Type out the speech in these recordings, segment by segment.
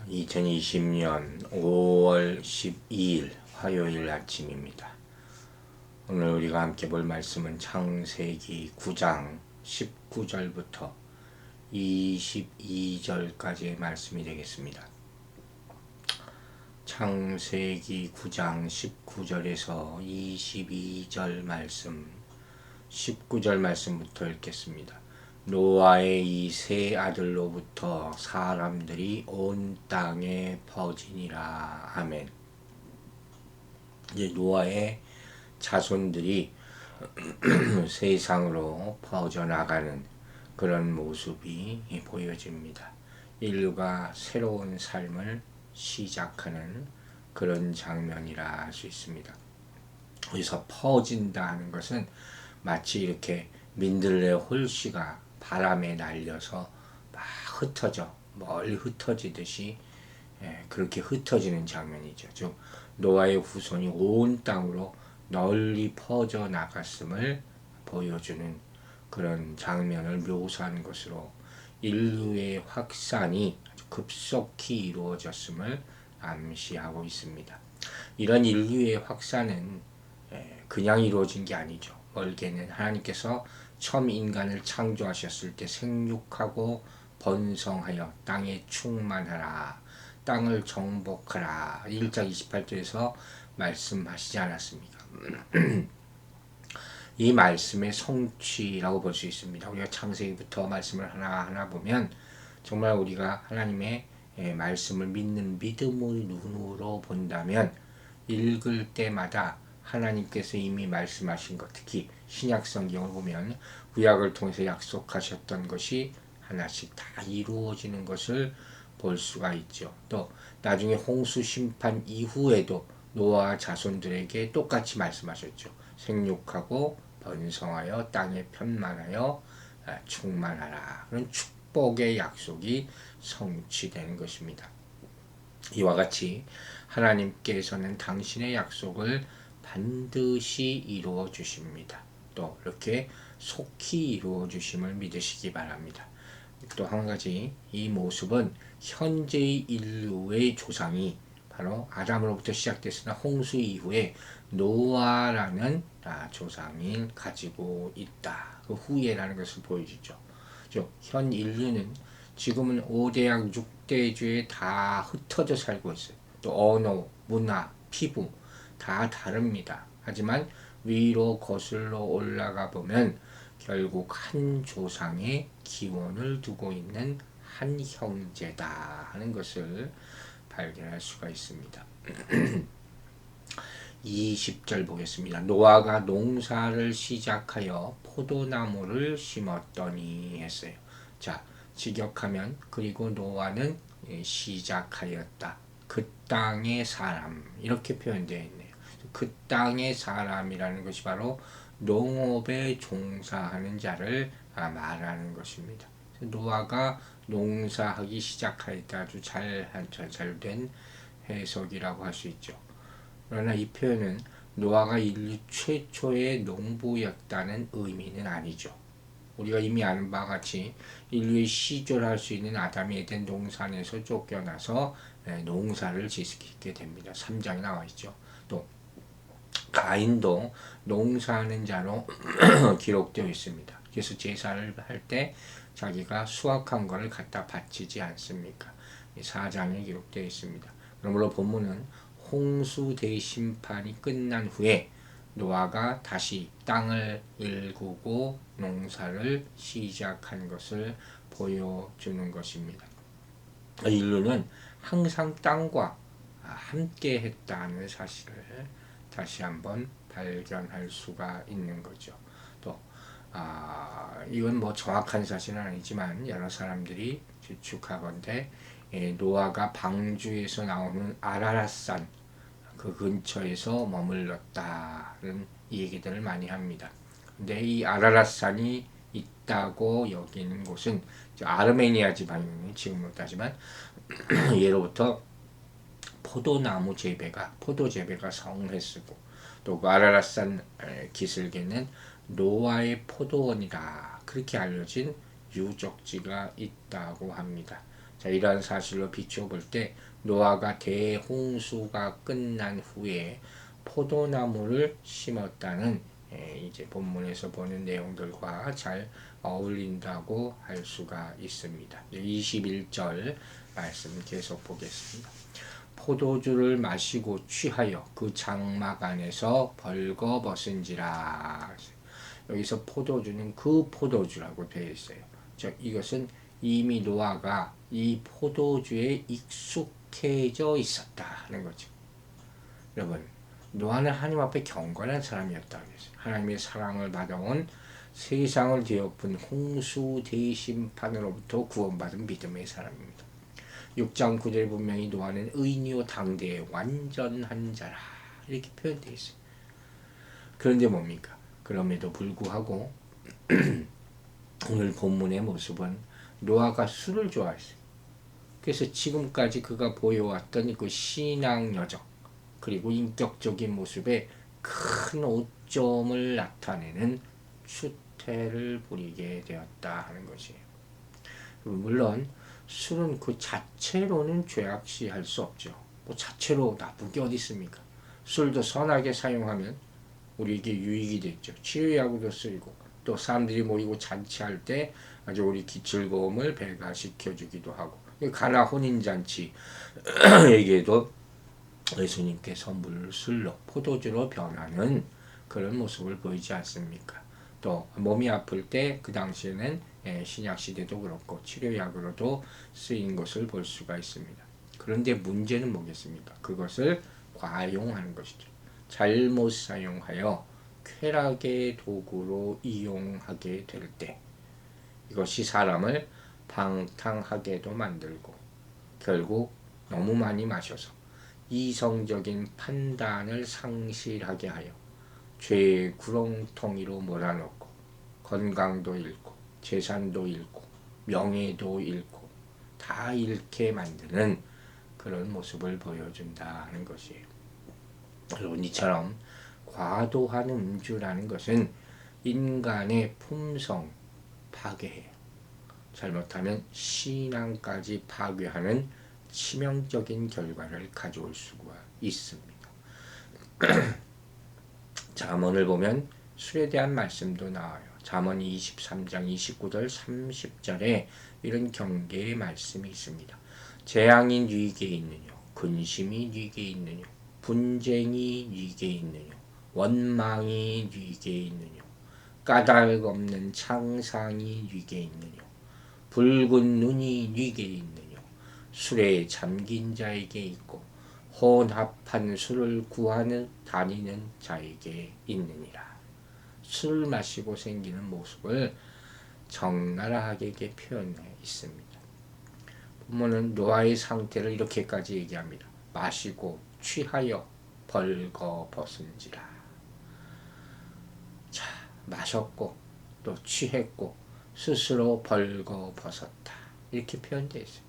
2020년 5월 12일 화요일 아침입니다. 오늘 우리가 함께 볼 말씀은 창세기 9장 19절부터 22절까지의 말씀이 되겠습니다. 창세기 9장 19절에서 22절 말씀, 19절 말씀부터 읽겠습니다. 노아의 이 세 아들로부터 사람들이 온 땅에 퍼지니라. 아멘. 이제 노아의 자손들이 세상으로 퍼져나가는 그런 모습이 보여집니다. 인류가 새로운 삶을 시작하는 그런 장면이라 할 수 있습니다. 여기서 퍼진다 하는 것은 마치 이렇게 민들레 홀씨가 바람에 날려서 막 흩어져 멀리 흩어지듯이 그렇게 흩어지는 장면이죠. 즉 노아의 후손이 온 땅으로 널리 퍼져 나갔음을 보여주는 그런 장면을 묘사한 것으로 인류의 확산이 아주 급속히 이루어졌음을 암시하고 있습니다. 이런 인류의 확산은 그냥 이루어진 게 아니죠. 멀게는 하나님께서 처음 인간을 창조하셨을 때 생육하고 번성하여 땅에 충만하라, 땅을 정복하라 1장 28절에서 말씀하시지 않았습니까? 이 말씀의 성취라고 볼 수 있습니다. 우리가 창세기부터 말씀을 하나하나 보면 정말 우리가 하나님의 말씀을 믿는 믿음의 눈으로 본다면 읽을 때마다 하나님께서 이미 말씀하신 것, 특히 신약 성경을 보면 구약을 통해서 약속하셨던 것이 하나씩 다 이루어지는 것을 볼 수가 있죠. 또 나중에 홍수 심판 이후에도 노아 자손들에게 똑같이 말씀하셨죠. 생육하고 번성하여 땅에 편만하여 충만하라. 그런 축복의 약속이 성취되는 것입니다. 이와 같이 하나님께서는 당신의 약속을 반드시 이루어 주십니다. 또 이렇게 속히 이루어 주심을 믿으시기 바랍니다. 또 한 가지, 이 모습은 현재의 인류의 조상이 바로 아담으로부터 시작됐으나 홍수 이후에 노아라는 조상이 가지고 있다. 그 후예라는 것을 보여주죠. 현 인류는 지금은 5대양 6대주에 다 흩어져 살고 있어요. 또 언어, 문화, 피부 다 다릅니다. 하지만 위로 거슬러 올라가 보면 결국 한 조상의 기원을 두고 있는 한 형제다 하는 것을 발견할 수가 있습니다. 20절 보겠습니다. 노아가 농사를 시작하여 포도나무를 심었더니 했어요. 자, 직역하면 그리고 노아는 시작하였다. 그 땅의 사람, 이렇게 표현되어 있네요. 그 땅의 사람이라는 것이 바로 농업에 종사하는 자를 말하는 것입니다. 노아가 농사하기 시작하였다. 아주 잘된 해석이라고 할 수 있죠. 그러나 이 표현은 노아가 인류 최초의 농부였다는 의미는 아니죠. 우리가 이미 아는 바와 같이 인류의 시조할 수 있는 아담이 에덴 동산에서 쫓겨나서 농사를 짓게 됩니다. 3장에 나와 있죠. 또 가인도 농사하는 자로 기록되어 있습니다. 그래서 제사를 할 때 자기가 수확한 것을 갖다 바치지 않습니까? 4장에 기록되어 있습니다. 그러므로 본문은 홍수 대심판이 끝난 후에 노아가 다시 땅을 일구고 농사를 시작한 것을 보여주는 것입니다. 인류는 항상 땅과 함께 했다는 사실을 다시 한번 발견할 수가 있는 거죠. 또 이건 뭐 정확한 사실은 아니지만 여러 사람들이 추측하건대 노아가 방주에서 나오는 아라랏산 그 근처에서 머물렀다는 얘기들을 많이 합니다. 근데 이 아라랏산이 있다고 여기는 곳은 아르메니아 지방이 지금으로 따지만 예로부터 포도 재배가 성했고 또 그 아라랏산 기슭에는 노아의 포도원이다 그렇게 알려진 유적지가 있다고 합니다. 자, 이러한 사실로 비추어 볼 때 노아가 대홍수가 끝난 후에 포도나무를 심었다는 이제 본문에서 보는 내용들과 잘 어울린다고 할 수가 있습니다. 21절 말씀 계속 보겠습니다. 포도주를 마시고 취하여 그 장막 안에서 벌거벗은지라. 여기서 포도주는 그 포도주라고 되어 있어요. 즉 이것은 이미 노아가 이 포도주에 익숙해져 있었다는 거죠. 여러분, 노아는 하나님 앞에 경건한 사람이었다고 했어요. 하나님의 사랑을 받아온 세상을 뒤엎은 홍수 대심판으로부터 구원받은 믿음의 사람입니다. 6장 9절에 분명히 노아는 의인이요 당대의 완전한 자라 이렇게 표현되어 있어요. 그런데 뭡니까? 그럼에도 불구하고 오늘 본문의 모습은 노아가 술을 좋아했어요. 그래서 지금까지 그가 보여왔던 그 신앙 여정 그리고 인격적인 모습에 큰 오점을 나타내는 추태를 부리게 되었다 하는 것이에요. 물론 술은 그 자체로는 죄악시할 수 없죠. 뭐 자체로 나쁜 게 어디 있습니까? 술도 선하게 사용하면 우리에게 유익이 됐죠. 치료약으로 쓰이고 또 사람들이 모이고 잔치할 때 아주 우리 즐거움을 배가시켜주기도 하고 가나 혼인잔치에게도 예수님께서 물술로 포도주로 변하는 그런 모습을 보이지 않습니까? 또 몸이 아플 때 그 당시에는 신약시대도 그렇고 치료약으로도 쓰인 것을 볼 수가 있습니다. 그런데 문제는 뭐겠습니까? 그것을 과용하는 것이죠. 잘못 사용하여 쾌락의 도구로 이용하게 될 때 이것이 사람을 방탕하게도 만들고 결국 너무 많이 마셔서 이성적인 판단을 상실하게 하여 죄의 구렁텅이로 몰아넣고 건강도 잃고 재산도 잃고 명예도 잃고 다 잃게 만드는 그런 모습을 보여준다는 것이에요. 여러분 이처럼 과도한 음주라는 것은 인간의 품성 파괴해요. 잘못하면 신앙까지 파괴하는 치명적인 결과를 가져올 수가 있습니다. 잠언을 보면 술에 대한 말씀도 나와요. 잠언 23장 29절 30절에 이런 경계의 말씀이 있습니다. 재앙이 네게 있느뇨 근심이 네게 있느뇨 분쟁이 네게 있느뇨 원망이 네게 있느뇨 까닭 없는 창상이 네게 있느뇨 붉은 눈이 네게 있느뇨 술에 잠긴 자에게 있고 혼합한 술을 구하는 다니는 자에게 있느니라. 술을 마시고 생기는 모습을 적나라하게 표현해 있습니다. 본문은 노아의 상태를 이렇게까지 얘기합니다. 마시고 취하여 벌거벗은지라. 자, 마셨고 또 취했고 스스로 벌거벗었다. 이렇게 표현되어 있어요.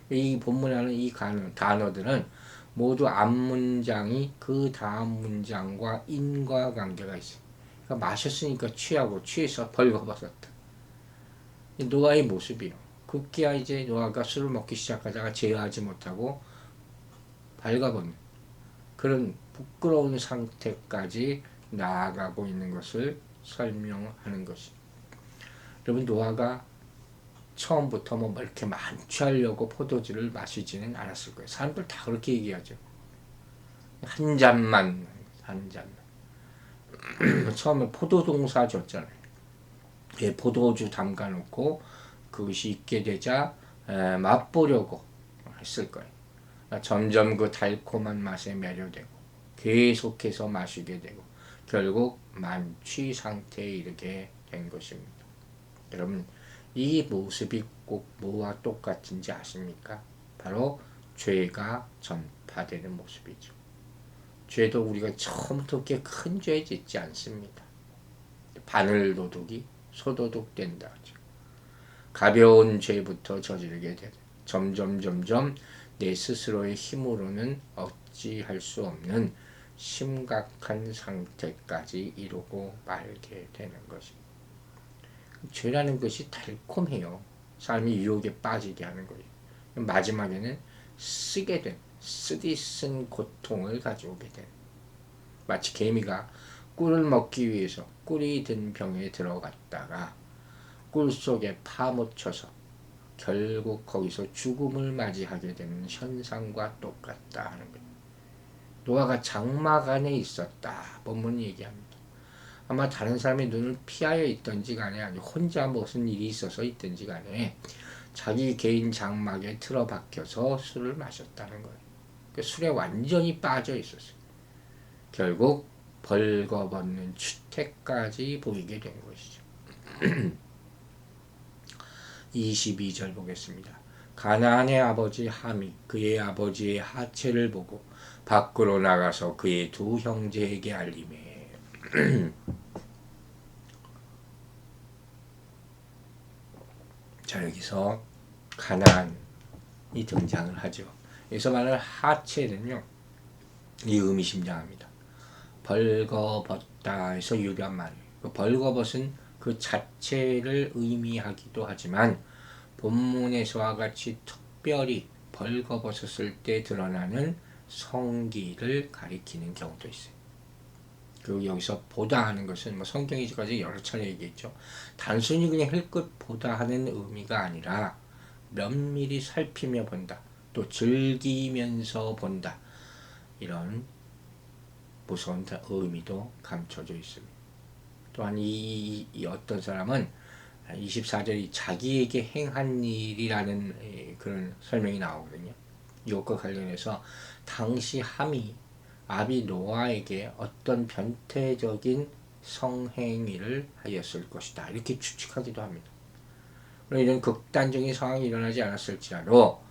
이 본문에 하는 이 단어들은 모두 앞문장이 그 다음 문장과 인과관계가 있어요. 그러니까 마셨으니까 취하고 취해서 벌거벗었다. 노아의 모습이요. 급기야 이제 노아가 술을 먹기 시작하다가 제어하지 못하고 발가벗는 그런 부끄러운 상태까지 나아가고 있는 것을 설명하는 것입니다. 여러분 노아가 처음부터 뭐 이렇게 만취하려고 포도주를 마시지는 않았을 거예요. 사람들 다 그렇게 얘기하죠. 한 잔만. 처음에 포도동사 줬잖아요. 포도주 담가놓고 그것이 익게 되자 맛보려고 했을 거예요. 점점 그 달콤한 맛에 매료되고 계속해서 마시게 되고 결국 만취 상태에 이르게 된 것입니다. 여러분 이 모습이 꼭 뭐와 똑같은지 아십니까? 바로 죄가 전파되는 모습이죠. 죄도 우리가 처음부터 그렇게 큰 죄 짓지 않습니다. 바늘도둑이 소도둑 된다. 가벼운 죄부터 저지르게 되는 점점 내 스스로의 힘으로는 어찌할 수 없는 심각한 상태까지 이루고 말게 되는 것입니다. 죄라는 것이 달콤해요. 사람이 유혹에 빠지게 하는 거예요. 마지막에는 쓰디쓴 고통을 가져오게 된, 마치 개미가 꿀을 먹기 위해서 꿀이 든 병에 들어갔다가 꿀 속에 파묻혀서 결국 거기서 죽음을 맞이하게 되는 현상과 똑같다 하는 거예요. 노아가 장막 안에 있었다, 본문이 얘기합니다. 아마 다른 사람의 눈을 피하여 있던지 간에, 아니 혼자 무슨 일이 있어서 있던지 간에 자기 개인 장막에 틀어박혀서 술을 마셨다는 거예요. 그 술에 완전히 빠져 있었어요. 결국 벌거벗는 추태까지 보이게 된 것이죠. 22절 보겠습니다. 가나안의 아버지 함이 그의 아버지의 하체를 보고 밖으로 나가서 그의 두 형제에게 알리매. 자, 여기서 가나안이 등장을 하죠. 여기서 말하는 하체는요, 이 의미심장합니다. 벌거벗다 해서 유리한 말이에요. 벌거벗은 그 자체를 의미하기도 하지만 본문에서와 같이 특별히 벌거벗었을 때 드러나는 성기를 가리키는 경우도 있어요. 그리고 여기서 보다 하는 것은 성경에까지 여러 차례 얘기했죠. 단순히 그냥 힐끗 보다 하는 의미가 아니라 면밀히 살피며 본다, 또 즐기면서 본다, 이런 무서운 의미도 감춰져 있습니다. 또한 이 어떤 사람은 24절이 자기에게 행한 일이라는 그런 설명이 나오거든요. 이것과 관련해서 당시 함이 아비 노아에게 어떤 변태적인 성행위를 하였을 것이다, 이렇게 추측하기도 합니다. 이런 극단적인 상황이 일어나지 않았을지라도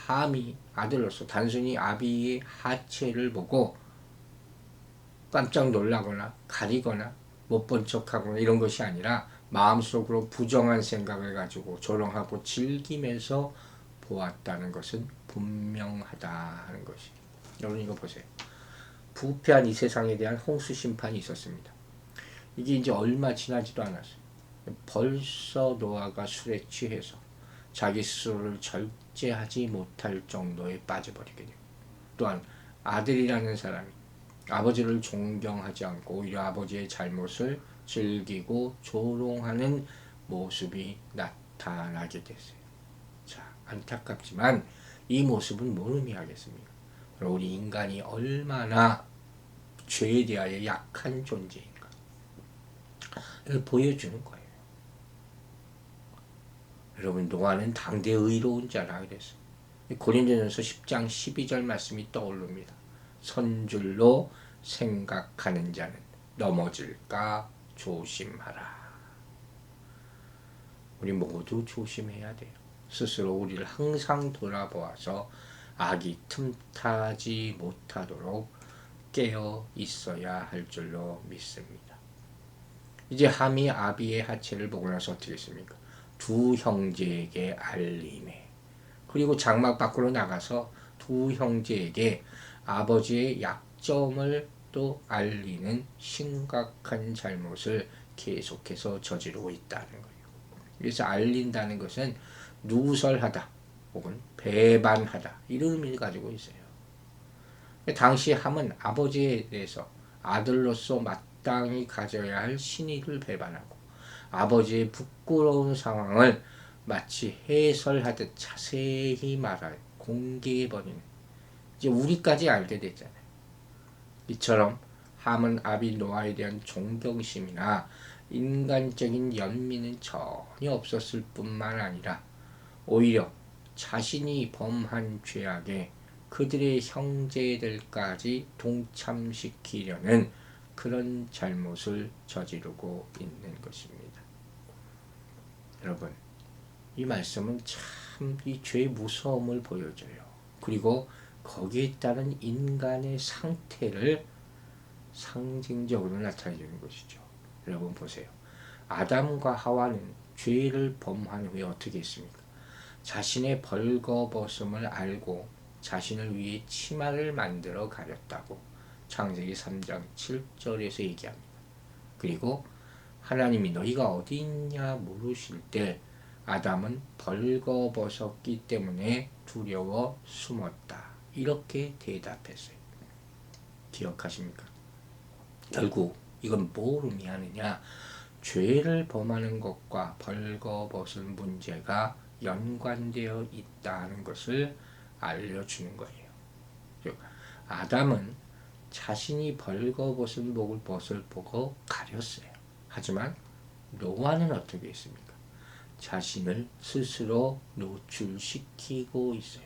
함이 아들로서 단순히 아비의 하체를 보고 깜짝 놀라거나 가리거나 못 본 척하거나 이런 것이 아니라 마음속으로 부정한 생각을 가지고 조롱하고 즐기면서 보았다는 것은 분명하다 하는 것이. 여러분 이거 보세요. 부패한 이 세상에 대한 홍수 심판이 있었습니다. 이게 이제 얼마 지나지도 않았어요. 벌써 노아가 술에 취해서 자기 스스로를 절제하지 못할 정도에 빠져버리게 돼요. 또한 아들이라는 사람이 아버지를 존경하지 않고 오히려 아버지의 잘못을 즐기고 조롱하는 모습이 나타나게 됐어요. 자, 안타깝지만 이 모습은 뭘 의미하겠습니까? 우리 인간이 얼마나 죄에 대하여 약한 존재인가 를 보여주는 거예요. 여러분, 노아는 당대 의로운 자라 그랬어요. 고린도전서 10장 12절 말씀이 떠오릅니다. 선줄로 생각하는 자는 넘어질까 조심하라. 우리 모두 조심해야 돼요. 스스로 우리를 항상 돌아보아서 악이 틈타지 못하도록 깨어 있어야 할 줄로 믿습니다. 이제 함이 아비의 하체를 보고 나서 어떻게 했습니까? 두 형제에게 알림해. 그리고 장막 밖으로 나가서 두 형제에게 아버지의 약점을 또 알리는 심각한 잘못을 계속해서 저지르고 있다는 거예요. 그래서 알린다는 것은 누설하다 혹은 배반하다, 이런 의미를 가지고 있어요. 당시 함은 아버지에 대해서 아들로서 마땅히 가져야 할 신의를 배반하고 아버지의 부끄러운 상황을 마치 해설하듯 자세히 말하여 공개해버리는, 이제 우리까지 알게 됐잖아요. 이처럼 함은 아비 노아에 대한 존경심이나 인간적인 연민은 전혀 없었을 뿐만 아니라 오히려 자신이 범한 죄악에 그들의 형제들까지 동참시키려는 그런 잘못을 저지르고 있는 것입니다. 여러분, 이 말씀은 참 이 죄의 무서움을 보여줘요. 그리고 거기에 따른 인간의 상태를 상징적으로 나타내주는 것이죠. 여러분 보세요. 아담과 하와는 죄를 범한 후에 어떻게 했습니까? 자신의 벌거벗음을 알고 자신을 위해 치마를 만들어 가렸다고 창세기 3장 7절에서 얘기합니다. 그리고 하나님이 너희가 어디 있냐 물으실 때 아담은 벌거벗었기 때문에 두려워 숨었다. 이렇게 대답했어요. 기억하십니까? 결국 이건 뭘 의미하느냐? 죄를 범하는 것과 벌거벗은 문제가 연관되어 있다는 것을 알려주는 거예요. 즉, 아담은 자신이 벌거벗은 것을 보고 가렸어요. 하지만 노아는 어떻게 했습니까? 자신을 스스로 노출시키고 있어요.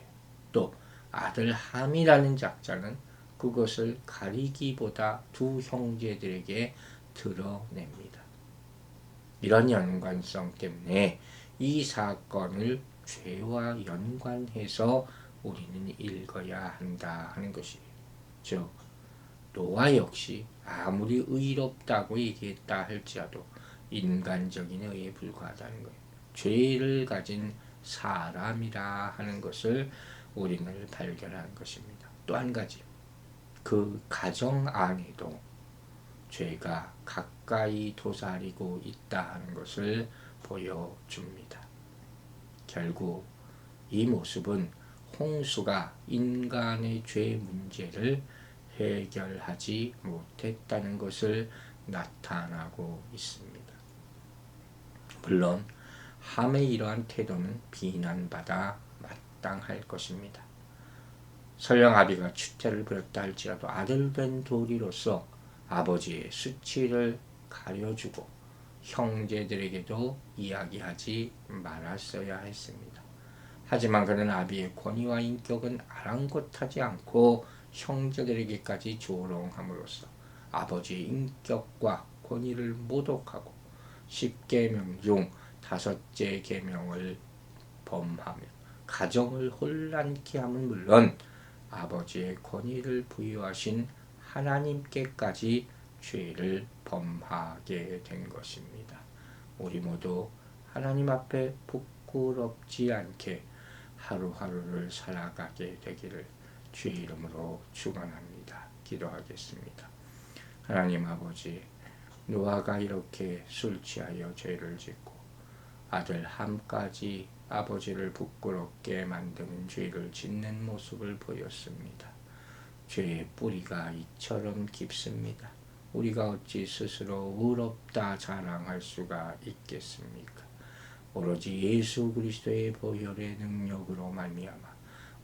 또 아들 함이라는 작자는 그것을 가리기보다 두 형제들에게 드러냅니다. 이런 연관성 때문에 이 사건을 죄와 연관해서 우리는 읽어야 한다 하는 것이에요. 즉, 노아 역시 아무리 의롭다고 얘기했다 할지라도 인간적인 의에 불과하다는 거예요. 죄를 가진 사람이라 하는 것을 우리는 발견한 것입니다. 또 한 가지, 그 가정 안에도 죄가 가까이 도사리고 있다는 것을 보여줍니다. 결국 이 모습은 홍수가 인간의 죄 문제를 해결하지 못했다는 것을 나타나고 있습니다. 물론 함의 이러한 태도는 비난받아 마땅할 것입니다. 설령 아비가 추태를 부렸다 할지라도 아들된 도리로서 아버지의 수치를 가려주고 형제들에게도 이야기하지 말았어야 했습니다. 하지만 그는 아비의 권위와 인격은 아랑곳하지 않고 형제들에게까지 조롱함으로써 아버지의 인격과 권위를 모독하고 10계명 중 5째 계명을 범하며 가정을 혼란케 함은 물론 아버지의 권위를 부여하신 하나님께까지 죄를 범하게 된 것입니다. 우리 모두 하나님 앞에 부끄럽지 않게 하루하루를 살아가게 되기를 주의 이름으로 축원합니다. 기도하겠습니다. 하나님 아버지, 노아가 이렇게 술 취하여 죄를 짓고 아들 함까지 아버지를 부끄럽게 만드는 죄를 짓는 모습을 보였습니다. 죄의 뿌리가 이처럼 깊습니다. 우리가 어찌 스스로 의롭다 자랑할 수가 있겠습니까? 오로지 예수 그리스도의 보혈의 능력으로 말미암아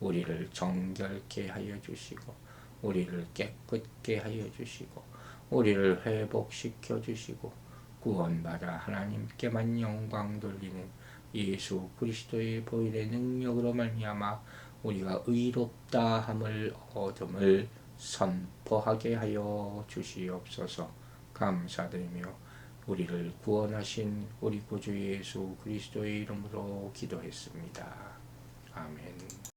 우리를 정결케 하여 주시고 우리를 깨끗게 하여 주시고 우리를 회복시켜 주시고 구원받아 하나님께만 영광 돌리는 예수 그리스도의 보혈의 능력으로 말미암아 우리가 의롭다 함을 얻음을 선포하게 하여 주시옵소서. 감사드리며 우리를 구원하신 우리 구주 예수 그리스도의 이름으로 기도했습니다. 아멘.